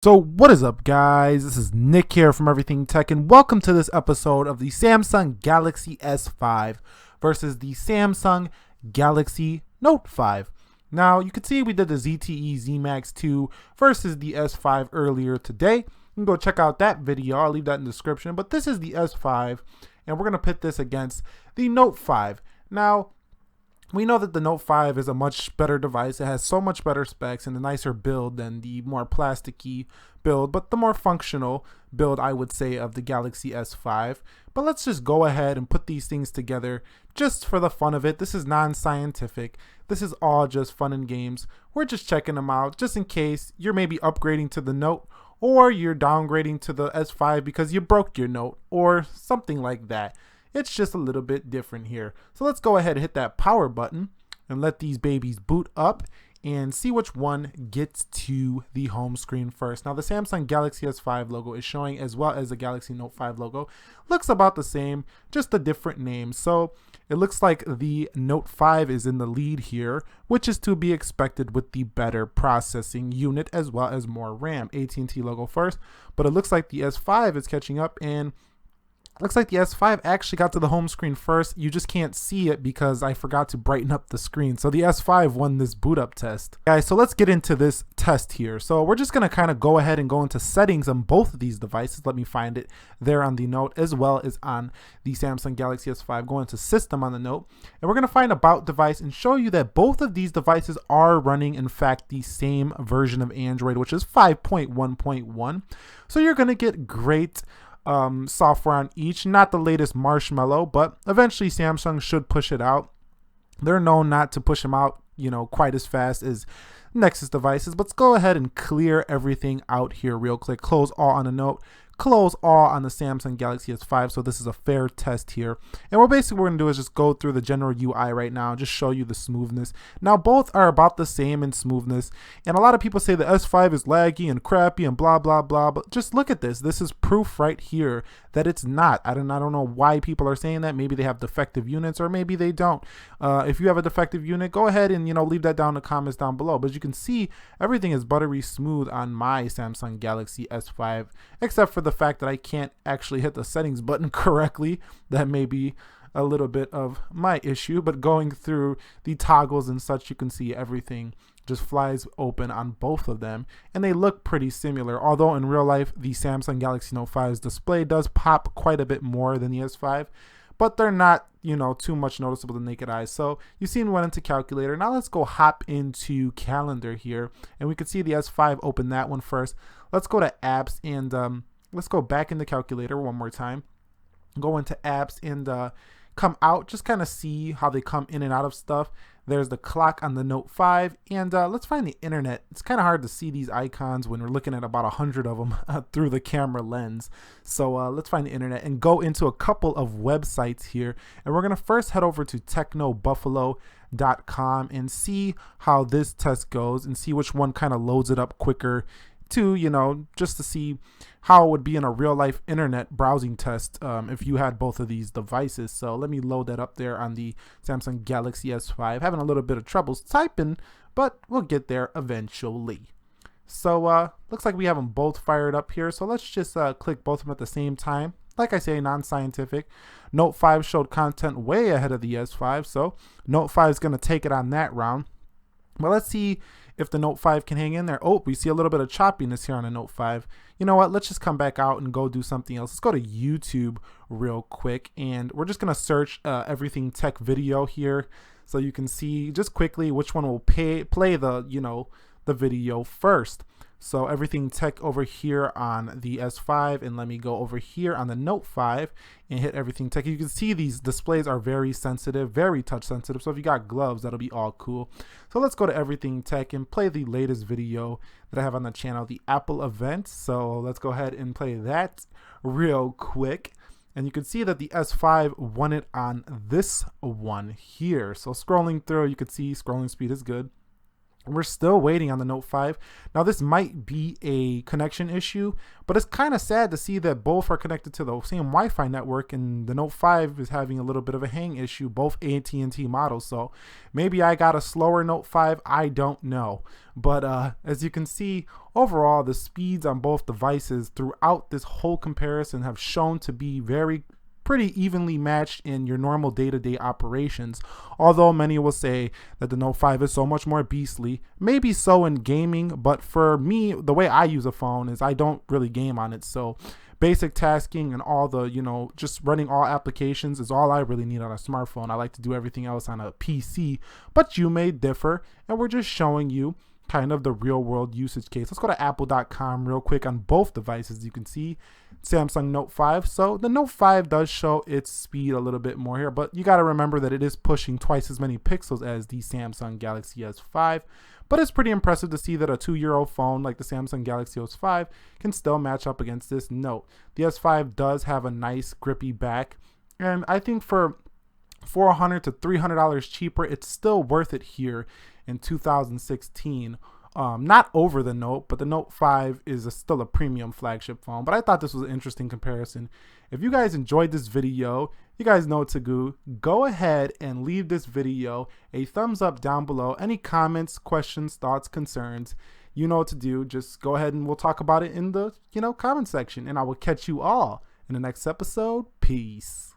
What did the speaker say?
So what is up, guys? This is Nick here from Everything Tech, and welcome to this episode of the Samsung Galaxy S5 versus the Samsung Galaxy Note 5. Now, you can see we did the ZTE Z Max 2 versus the S5 earlier today. You can go check out that video. I'll leave that in the description. But this is the S5, and we're going to pit this against the Note 5. Now, we know that the Note 5 is a much better device. It has so much better specs and a nicer build than the more plasticky build, but the more functional build, I would say, of the Galaxy S5. But let's just go ahead and put these things together just for the fun of it. This is non-scientific. This is all just fun and games. We're just checking them out just in case you're maybe upgrading to the Note or you're downgrading to the S5 because you broke your Note or something like that. It's just a little bit different here. So let's go ahead and hit that power button and let these babies boot up and see which one gets to the home screen first. Now the Samsung Galaxy S5 logo is showing, as well as the Galaxy Note 5 logo. Looks about the same, just a different name. So it looks like the Note 5 is in the lead here, which is to be expected with the better processing unit as well as more RAM. AT&T logo first, but it looks like the S5 is catching up, and looks like the S5 actually got to the home screen first. You just can't see it because I forgot to brighten up the screen. So the S5 won this boot up test. Guys, so let's get into this test here. So we're just going to kind of go ahead and go into settings on both of these devices. Let me find it there on the Note as well as on the Samsung Galaxy S5. Go into system on the Note, and we're going to find about device and show you that both of these devices are running, in fact, the same version of Android, which is 5.1.1. So you're going to get great software on each, not the latest Marshmallow, but eventually Samsung should push it out. They're known not to push them out, quite as fast as Nexus devices. But let's go ahead and clear everything out here real quick. Close all on the Note, close all on the Samsung Galaxy S5. So this is a fair test here. And what we're going to do is just go through the general UI right now, just show you the smoothness. Now both are about the same in smoothness, and a lot of people say the S5 is laggy and crappy and blah blah blah, but just look at this. This is proof right here that it's not. I don't know why people are saying that. Maybe they have defective units, or maybe they don't. If you have a defective unit, go ahead and leave that down in the comments down below. But as you can see, everything is buttery smooth on my Samsung Galaxy S5, except for the fact that I can't actually hit the settings button correctly. That may be a little bit of my issue, but going through the toggles and such, you can see everything just flies open on both of them, and they look pretty similar. Although in real life, the Samsung Galaxy Note 5's display does pop quite a bit more than the S5, but they're not, too much noticeable to naked eyes. So you see, we went into calculator. Now let's go hop into calendar here, and we can see the S5 open that one first. Let's go to apps, and let's go back into calculator one more time. Go into apps and come out, just kind of see how they come in and out of stuff. There's the clock on the Note 5, and let's find the internet. It's kind of hard to see these icons when we're looking at about 100 of them through the camera lens. So let's find the internet and go into a couple of websites here. And we're going to first head over to technobuffalo.com and see how this test goes and see which one kind of loads it up quicker, to just to see how it would be in a real life internet browsing test if you had both of these devices. So let me load that up there on the Samsung Galaxy S5. Having a little bit of troubles typing, but we'll get there eventually. So looks like we have them both fired up here, so let's just click both of them at the same time. Like I say, non-scientific. Note 5 showed content way ahead of the S5, so Note 5 is going to take it on that round. Well, let's see if the Note 5 can hang in there. Oh, we see a little bit of choppiness here on the Note 5. You know what? Let's just come back out and go do something else. Let's go to YouTube real quick, and we're just going to search Everything Tech video here so you can see just quickly which one will play the, the video first. So Everything Tech over here on the S5, and let me go over here on the Note 5 and hit Everything Tech. You can see these displays are very sensitive, very touch sensitive. So if you got gloves, that'll be all cool. So let's go to Everything Tech and play the latest video that I have on the channel, the Apple event. So let's go ahead and play that real quick. And you can see that the S5 won it on this one here. So scrolling through, you can see scrolling speed is good. We're still waiting on the Note 5. Now, this might be a connection issue, but it's kind of sad to see that both are connected to the same Wi-Fi network, and the Note 5 is having a little bit of a hang issue, both AT&T models. So maybe I got a slower Note 5. I don't know. But as you can see, overall, the speeds on both devices throughout this whole comparison have shown to be pretty evenly matched in your normal day-to-day operations, although many will say that the Note 5 is so much more beastly. Maybe so in gaming, but for me, the way I use a phone is I don't really game on it, so basic tasking and all the, just running all applications is all I really need on a smartphone. I like to do everything else on a PC, but you may differ, and we're just showing you kind of the real world usage case. Let's go to apple.com real quick on both devices. You can see Samsung Note 5. So the Note 5 does show its speed a little bit more here, but you got to remember that it is pushing twice as many pixels as the Samsung Galaxy S5. But it's pretty impressive to see that a 2-year-old phone like the Samsung Galaxy S5 can still match up against this Note. The S5 does have a nice grippy back, and I think for $400 to $300 cheaper, it's still worth it here in 2016. Not over the Note, but the Note 5 is still a premium flagship phone. But I thought this was an interesting comparison. If you guys enjoyed this video, you guys know what to do. Go ahead and leave this video a thumbs up down below. Any comments, questions, thoughts, concerns, you know what to do. Just go ahead and we'll talk about it in the comment section. And I will catch you all in the next episode. Peace.